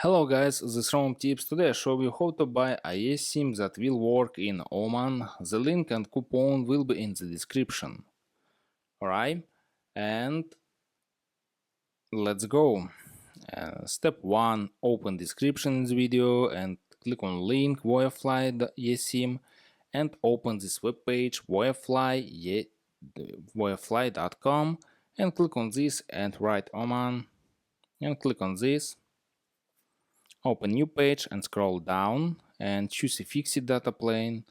Hello guys, this is Roam Tips. Today I show you how to buy a eSIM that will work in Oman. The link and coupon will be in the description. Alright, and let's go. Step 1, open description in the video and click on link Wi-Fi eSIM and open this web page Wi-Fi.com and click on this and write Oman and click on this. Open new page and scroll down and choose a fixed data plan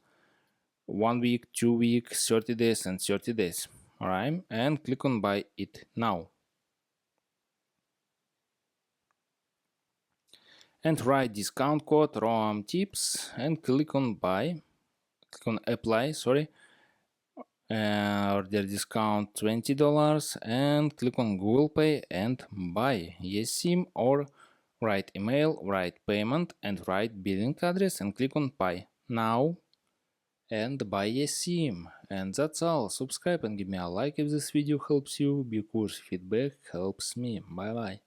1 week, 2 weeks, 30 days and 30 days. Alright, and click on buy it now. And write discount code ROAM tips and click on buy. Click on apply, order discount $20 and click on Google Pay and buy eSIM or write email, write payment and write billing address and click on buy now and buy eSIM. And that's all. Subscribe and give me a like if this video helps you because feedback helps me. Bye bye.